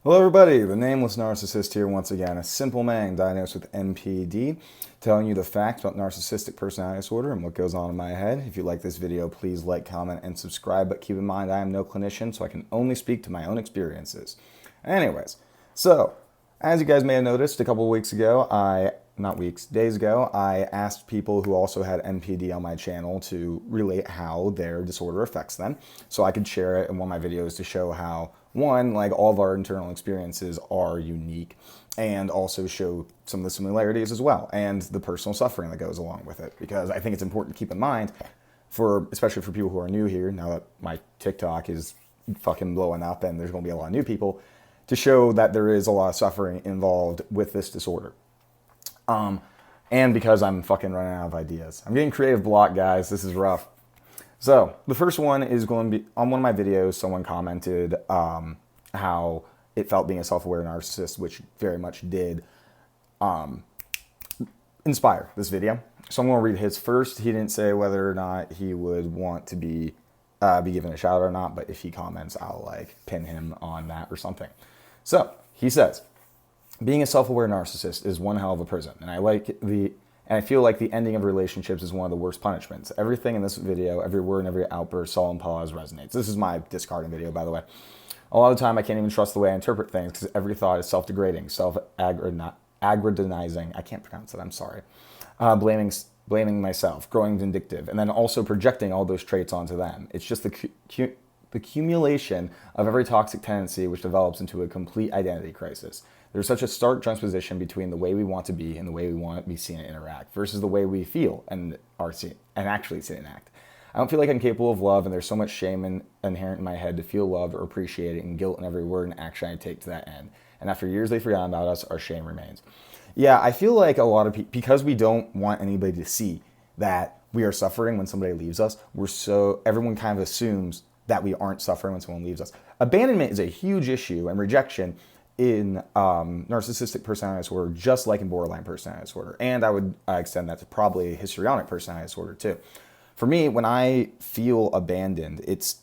Hello everybody, the Nameless Narcissist here once again, a simple man diagnosed with NPD, telling you the facts about narcissistic personality disorder and what goes on in my head. If you like this video, please like, comment, and subscribe, but keep in mind I am no clinician, so I can only speak to my own experiences. Anyways, so, as you guys may have noticed, a couple of weeks ago, days ago, I asked people who also had NPD on my channel to relate how their disorder affects them, so I could share it in one of my videos to show how one, like all of our internal experiences are unique, and also show some of the similarities as well, and the personal suffering that goes along with it. Because I think it's important to keep in mind, especially for people who are new here, now that my TikTok is fucking blowing up and there's going to be a lot of new people, to show that there is a lot of suffering involved with this disorder. And because I'm fucking running out of ideas. I'm getting creative block, guys. This is rough. So, the first one is going to be, on one of my videos, someone commented how it felt being a self-aware narcissist, which very much did inspire this video. So I'm going to read his first. He didn't say whether or not he would want to be given a shout out or not, but if he comments, I'll like pin him on that or something. So, he says, being a self-aware narcissist is one hell of a prison, and I feel like the ending of relationships is one of the worst punishments. Everything in this video, every word and every outburst, solemn pause resonates. This is my discarding video, by the way. A lot of the time, I can't even trust the way I interpret things because every thought is self-degrading, self-aggrandizing. I can't pronounce it, I'm sorry. Blaming myself, growing vindictive, and then also projecting all those traits onto them. It's just the accumulation of every toxic tendency which develops into a complete identity crisis. There's such a stark juxtaposition between the way we want to be and the way we want to be seen and interact versus the way we feel and are seen and actually see and act. I don't feel like I'm capable of love, and there's so much shame inherent in my head to feel loved or appreciated, and guilt in every word and action I take to that end. And after years they've forgotten about us, our shame remains. Yeah, I feel like a lot of people, because we don't want anybody to see that we are suffering when somebody leaves us, everyone kind of assumes that we aren't suffering when someone leaves us. Abandonment is a huge issue, and rejection in narcissistic personality disorder, just like in borderline personality disorder. And I would extend that to probably histrionic personality disorder too. For me, when I feel abandoned, it's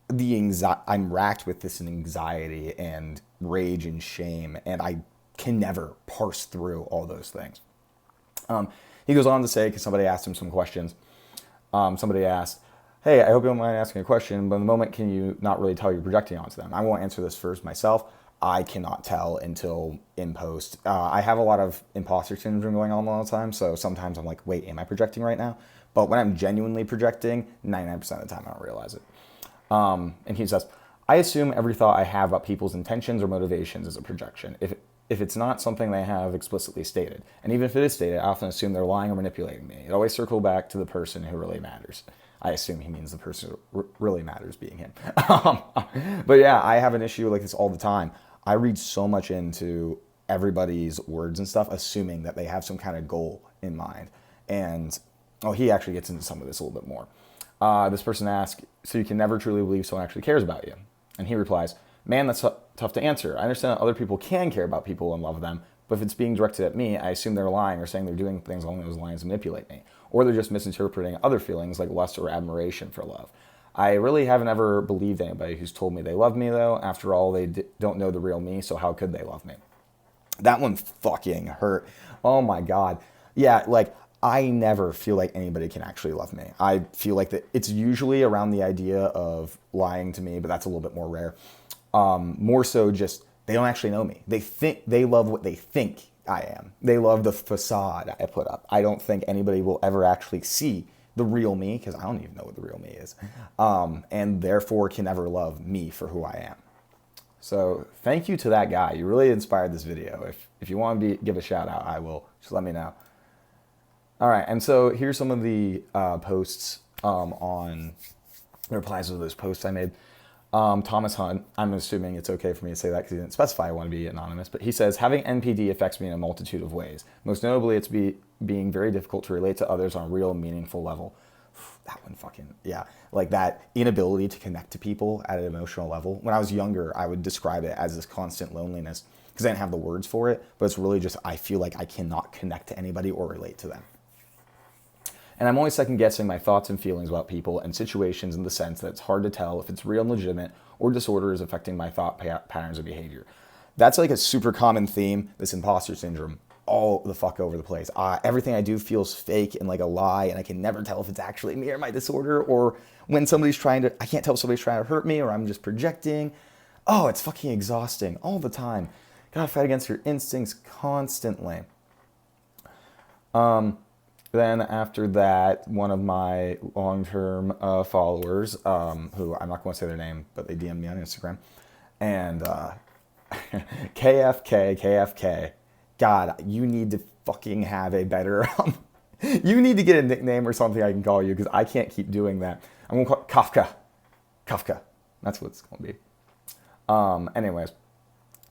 I'm racked with this anxiety and rage and shame, and I can never parse through all those things. He goes on to say, because somebody asked him some questions, somebody asked, hey, I hope you don't mind asking a question, but in the moment, can you not really tell you're projecting onto them? I won't answer this first myself. I cannot tell until in post. I have a lot of imposter syndrome going on all the time, so sometimes I'm like, wait, am I projecting right now? But when I'm genuinely projecting, 99% of the time I don't realize it. And he says, I assume every thought I have about people's intentions or motivations is a projection, if it's not something they have explicitly stated. And even if it is stated, I often assume they're lying or manipulating me. It always circles back to the person who really matters. I assume he means the person who really matters being him. But yeah, I have an issue like this all the time. I read so much into everybody's words and stuff, assuming that they have some kind of goal in mind. And, he actually gets into some of this a little bit more. This person asks, so you can never truly believe someone actually cares about you? And he replies, man, that's tough to answer. I understand that other people can care about people and love them, but if it's being directed at me, I assume they're lying or saying they're doing things along those lines to manipulate me. Or they're just misinterpreting other feelings like lust or admiration for love. I really haven't ever believed anybody who's told me they love me, though. After all, they don't know the real me, so how could they love me? That one fucking hurt. Oh my God. Yeah, like, I never feel like anybody can actually love me. I feel like that it's usually around the idea of lying to me, but that's a little bit more rare. More so just, they don't actually know me. They love what they think I am. They love the facade I put up. I don't think anybody will ever actually see the real me, because I don't even know what the real me is, and therefore can never love me for who I am. So thank you to that guy. You really inspired this video. If you want to give a shout out, I will. Just let me know. All right, and so here's some of the posts on the replies to those posts I made. Thomas Hunt, I'm assuming it's okay for me to say that because he didn't specify I want to be anonymous, but he says, having NPD affects me in a multitude of ways. Most notably, it's being very difficult to relate to others on a real, meaningful level. That one fucking, yeah. Like that inability to connect to people at an emotional level. When I was younger, I would describe it as this constant loneliness because I didn't have the words for it, but it's really just, I feel like I cannot connect to anybody or relate to them. And I'm always second guessing my thoughts and feelings about people and situations in the sense that it's hard to tell if it's real and legitimate or disorder is affecting my thought patterns and behavior. That's like a super common theme, this imposter syndrome, all the fuck over the place. Everything I do feels fake and like a lie, and I can never tell if it's actually me or my disorder, or when I can't tell if somebody's trying to hurt me or I'm just projecting. Oh, it's fucking exhausting all the time. Gotta fight against your instincts constantly. Then after that, one of my long-term followers, who I'm not going to say their name, but they DM'd me on Instagram, and KFK, God, you need to fucking have a better, you need to get a nickname or something I can call you, because I can't keep doing that. I'm going to call it Kafka. That's what it's going to be. Anyways,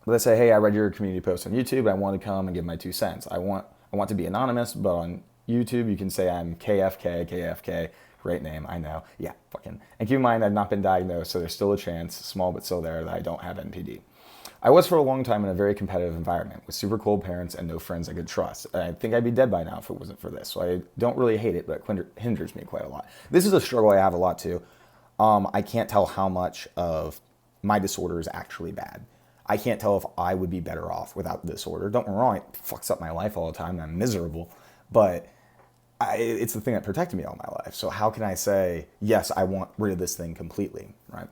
let's say, hey, I read your community post on YouTube. I want to come and give my 2 cents. I want to be anonymous, but on YouTube, you can say I'm KFK, great name, I know. Yeah, fucking. And keep in mind, I've not been diagnosed, so there's still a chance, small but still there, that I don't have NPD. I was for a long time in a very competitive environment with super cold parents and no friends I could trust. I think I'd be dead by now if it wasn't for this. So I don't really hate it, but it hinders me quite a lot. This is a struggle I have a lot too. I can't tell how much of my disorder is actually bad. I can't tell if I would be better off without the disorder. Don't get me wrong, it fucks up my life all the time and I'm miserable. But it's the thing that protected me all my life. So how can I say, yes, I want rid of this thing completely, right?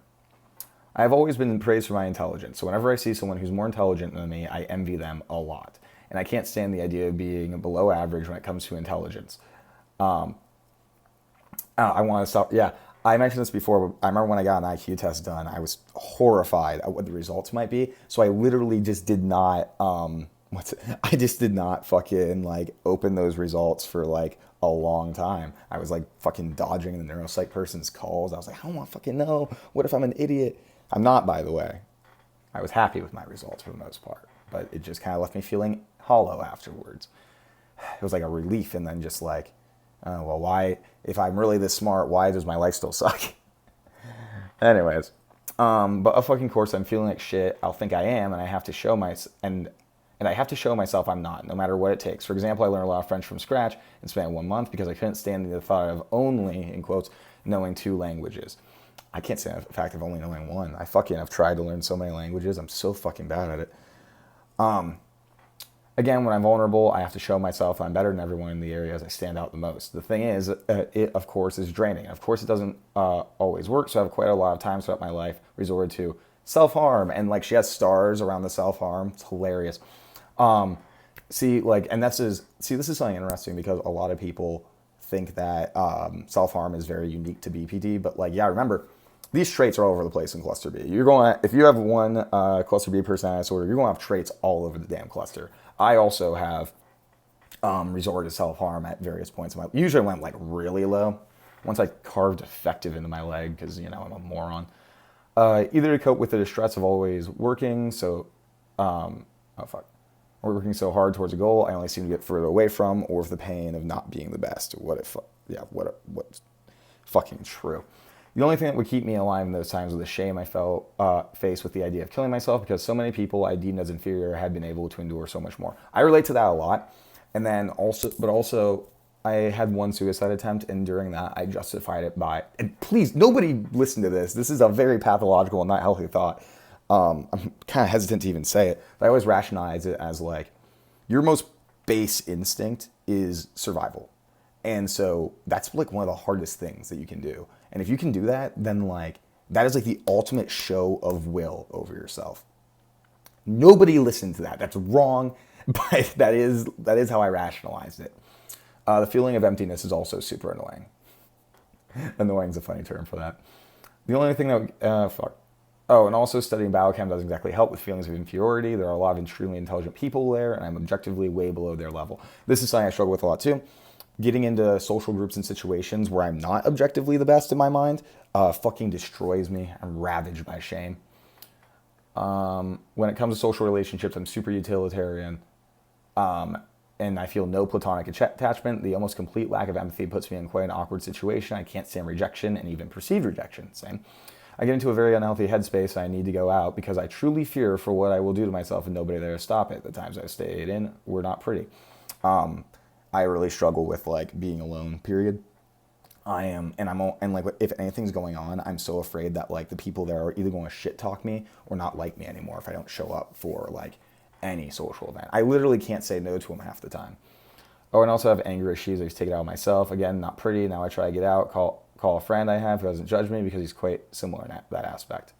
I've always been praised for my intelligence. So whenever I see someone who's more intelligent than me, I envy them a lot. And I can't stand the idea of being below average when it comes to intelligence. I want to stop. Yeah, I mentioned this before. But I remember when I got an IQ test done, I was horrified at what the results might be. So I literally just did not, I just did not fucking like open those results for like a long time. I was like fucking dodging the neuropsych person's calls. I was like, I don't want to fucking know. What if I'm an idiot? I'm not, by the way. I was happy with my results for the most part, but it just kind of left me feeling hollow afterwards. It was like a relief, and then just like, oh, well, why, if I'm really this smart, why does my life still suck? Anyways, but of fucking course, I'm feeling like shit. I'll think I am, and I have to show and I have to show myself I'm not, no matter what it takes. For example, I learned a lot of French from scratch in span 1 month because I couldn't stand the thought of only, in quotes, knowing 2 languages. I can't stand the fact of only knowing 1. I've tried to learn so many languages. I'm so fucking bad at it. Again, when I'm vulnerable, I have to show myself I'm better than everyone in the areas I stand out the most. The thing is, it, of course, is draining. Of course, it doesn't always work, so I have quite a lot of times throughout my life resorted to self-harm. And, like, she has stars around the self-harm. It's hilarious. This is something interesting because a lot of people think that self-harm is very unique to BPD. But, like, yeah, remember, these traits are all over the place in cluster B. If you have one cluster B personality disorder, you're going to have traits all over the damn cluster. I also have resorted to self-harm at various points in my life. Usually I went like really low. Once I carved effective into my leg because, I'm a moron. Either to cope with the distress of always working working so hard towards a goal I only seem to get further away from, or with the pain of not being the best. What's fucking true. The only thing that would keep me alive in those times was the shame I felt faced with the idea of killing myself, because so many people I deemed as inferior had been able to endure so much more. I relate to that a lot. And then also, I had one suicide attempt, and during that, I justified it by, and please, nobody listen to this. This is a very pathological and not healthy thought. I'm kind of hesitant to even say it, but I always rationalize it as like, your most base instinct is survival. And so that's like one of the hardest things that you can do. And if you can do that, then like, that is like the ultimate show of will over yourself. Nobody listened to that. That's wrong, but that is how I rationalized it. The feeling of emptiness is also super annoying. Annoying is a funny term for that. The only thing and also studying biochem doesn't exactly help with feelings of inferiority. There are a lot of extremely intelligent people there, and I'm objectively way below their level. This is something I struggle with a lot too. Getting into social groups and situations where I'm not objectively the best in my mind fucking destroys me. I'm ravaged by shame. When it comes to social relationships, I'm super utilitarian. And I feel no platonic attachment. The almost complete lack of empathy puts me in quite an awkward situation. I can't stand rejection and even perceived rejection. Same. I get into a very unhealthy headspace, and I need to go out because I truly fear for what I will do to myself and nobody there to stop it. The times I've stayed in were not pretty. I really struggle with like being alone, period. I am, and and like if anything's going on, I'm so afraid that like the people there are either going to shit talk me or not like me anymore if I don't show up for like any social event. I literally can't say no to them half the time. Oh, and also have anger issues. I just take it out on myself. Again, not pretty. Now I try to get out, call a friend I have who doesn't judge me because he's quite similar in that aspect.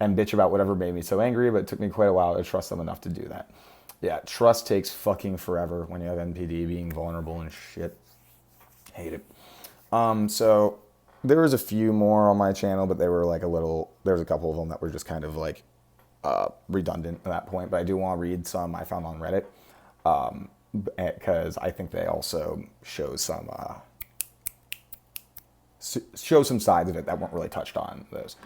And bitch about whatever made me so angry, but it took me quite a while to trust them enough to do that. Yeah, trust takes fucking forever when you have NPD, being vulnerable and shit. Hate it. So there was a few more on my channel, but they were like there was a couple of them that were just kind of like redundant at that point. But I do want to read some I found on Reddit because I think they also show some sides of it that weren't really touched on those.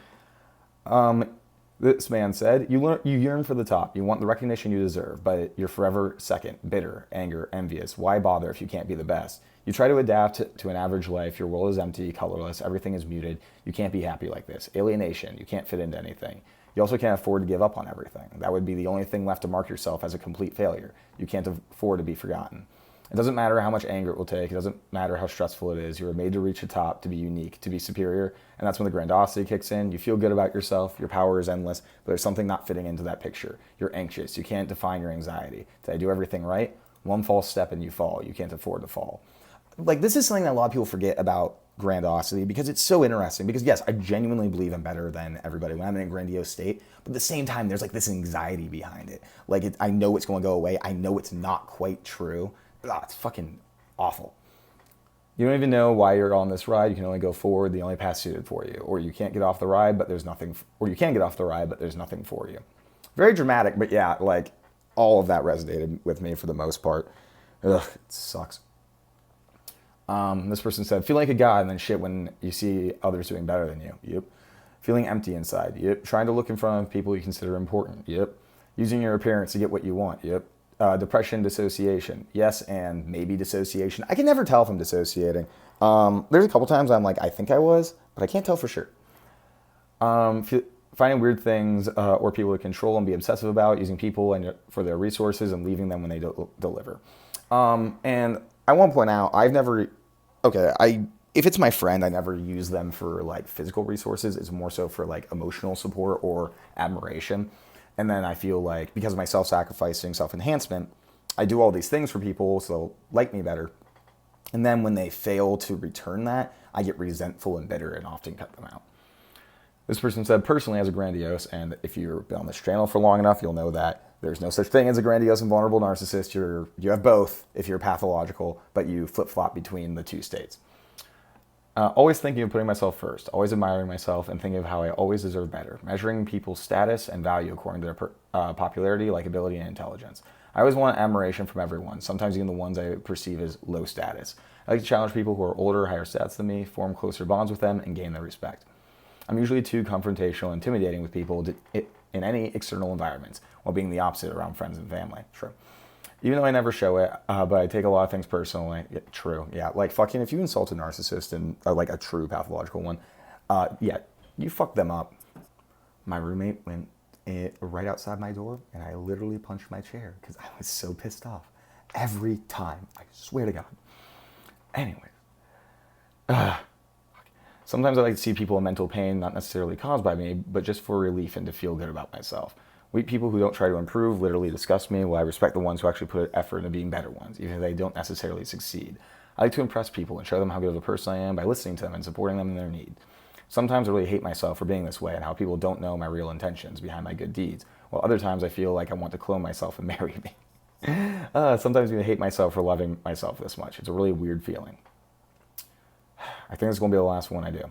This man said, you yearn for the top. You want the recognition you deserve, but you're forever second, bitter, anger, envious. Why bother if you can't be the best? You try to adapt to an average life. Your world is empty, colorless. Everything is muted. You can't be happy like this. Alienation. You can't fit into anything. You also can't afford to give up on everything. That would be the only thing left to mark yourself as a complete failure. You can't afford to be forgotten. It doesn't matter how much anger it will take. It doesn't matter how stressful it is. You are made to reach the top, to be unique, to be superior. And that's when the grandiosity kicks in. You feel good about yourself. Your power is endless, but there's something not fitting into that picture. You're anxious. You can't define your anxiety. Did I do everything right? One false step and you fall. You can't afford to fall. Like, this is something that a lot of people forget about grandiosity because it's so interesting. Because yes, I genuinely believe I'm better than everybody when I'm in a grandiose state. But at the same time, there's like this anxiety behind it. Like, I know it's going to go away. I know it's not quite true. It's fucking awful. You don't even know why you're on this ride. You can only go forward. The only path suited for you. Or you can't get off the ride, but there's nothing. Or you can get off the ride, but there's nothing for you. Very dramatic, but yeah, like all of that resonated with me for the most part. Ugh, it sucks. This person said, feel like a god and then shit when you see others doing better than you. Yep. Feeling empty inside. Yep. Trying to look in front of people you consider important. Yep. Using your appearance to get what you want. Yep. Depression, dissociation. Yes, and maybe dissociation. I can never tell if I'm dissociating. There's a couple times I'm like, I think I was, but I can't tell for sure. Finding weird things or people to control and be obsessive about, using people and for their resources and leaving them when they deliver. And I want to point out, if it's my friend, I never use them for like physical resources. It's more so for like emotional support or admiration. And then I feel like because of my self-sacrificing, self-enhancement, I do all these things for people so they'll like me better. And then when they fail to return that, I get resentful and bitter and often cut them out. This person said, personally as a grandiose, and if you've been on this channel for long enough, you'll know that there's no such thing as a grandiose and vulnerable narcissist. You have both if you're pathological, but you flip-flop between the two states. Always thinking of putting myself first, always admiring myself, and thinking of how I always deserve better, measuring people's status and value according to their popularity, likability, and intelligence. I always want admiration from everyone, sometimes even the ones I perceive as low status. I like to challenge people who are older, higher stats than me, form closer bonds with them, and gain their respect. I'm usually too confrontational and intimidating with people in any external environments, while being the opposite around friends and family. True. Even though I never show it, but I take a lot of things personally. Yeah, true. Yeah, like fucking if you insult a narcissist and like a true pathological one, yeah, you fuck them up. My roommate went right outside my door and I literally punched my chair because I was so pissed off. Every time. I swear to God. Anyways. Sometimes I like to see people in mental pain, not necessarily caused by me, but just for relief and to feel good about myself. Weak people who don't try to improve literally disgust me, while I respect the ones who actually put effort into being better ones, even if they don't necessarily succeed. I like to impress people and show them how good of a person I am by listening to them and supporting them in their need. Sometimes I really hate myself for being this way and how people don't know my real intentions behind my good deeds, while other times I feel like I want to clone myself and marry me. Sometimes I hate myself for loving myself this much. It's a really weird feeling. I think it's going to be the last one I do.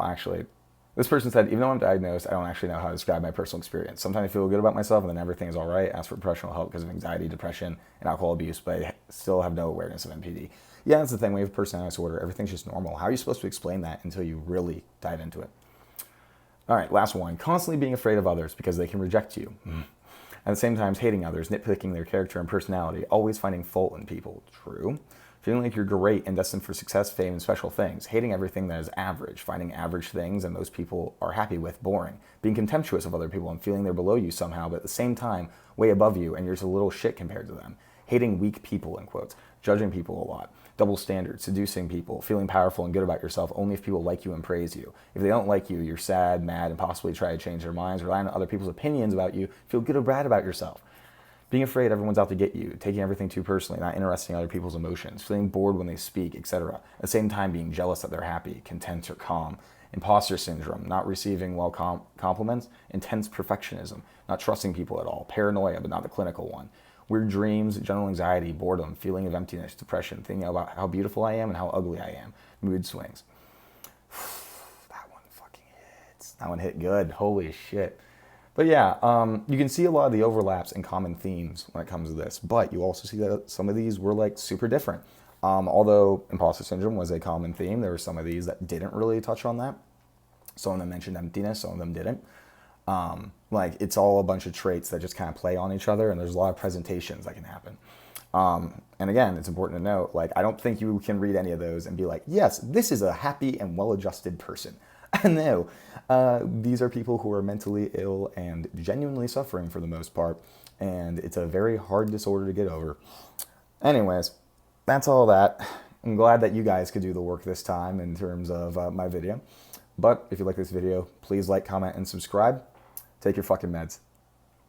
Actually, this person said, even though I'm diagnosed, I don't actually know how to describe my personal experience. Sometimes I feel good about myself and then everything is all right. Ask for professional help because of anxiety, depression, and alcohol abuse, but I still have no awareness of NPD. Yeah, that's the thing. We have personality disorder. Everything's just normal. How are you supposed to explain that until you really dive into it? All right, last one. Constantly being afraid of others because they can reject you. At the same time, hating others, nitpicking their character and personality, always finding fault in people. True. feeling like you're great and destined for success, fame, and special things, hating everything that is average, finding average things and those people are happy with boring, being contemptuous of other people and feeling they're below you somehow, but at the same time, way above you and you're just a little shit compared to them, hating weak people, in quotes, judging people a lot, double standards, seducing people, feeling powerful and good about yourself only if people like you and praise you. If they don't like you, you're sad, mad, and possibly try to change their minds, relying on other people's opinions about you, feel good or bad about yourself. Being afraid everyone's out to get you, taking everything too personally, not interested in other people's emotions, feeling bored when they speak, etc. At the same time, being jealous that they're happy, content, or calm. Imposter syndrome, not receiving compliments, intense perfectionism, not trusting people at all, paranoia, but not the clinical one. Weird dreams, general anxiety, boredom, feeling of emptiness, depression, thinking about how beautiful I am and how ugly I am, mood swings. That one fucking hits. That one hit good. Holy shit. But yeah, you can see a lot of the overlaps and common themes when it comes to this, but you also see that some of these were like super different. Although imposter syndrome was a common theme, there were some of these that didn't really touch on that. Some of them mentioned emptiness, some of them didn't. Like it's all a bunch of traits that just kind of play on each other, and there's a lot of presentations that can happen. And again, it's important to note, like, I don't think you can read any of those and be like, yes, this is a happy and well-adjusted person. No, these are people who are mentally ill and genuinely suffering for the most part, and it's a very hard disorder to get over. Anyways, that's all that. I'm glad that you guys could do the work this time in terms of my video. But if you like this video, please like, comment, and subscribe. Take your fucking meds.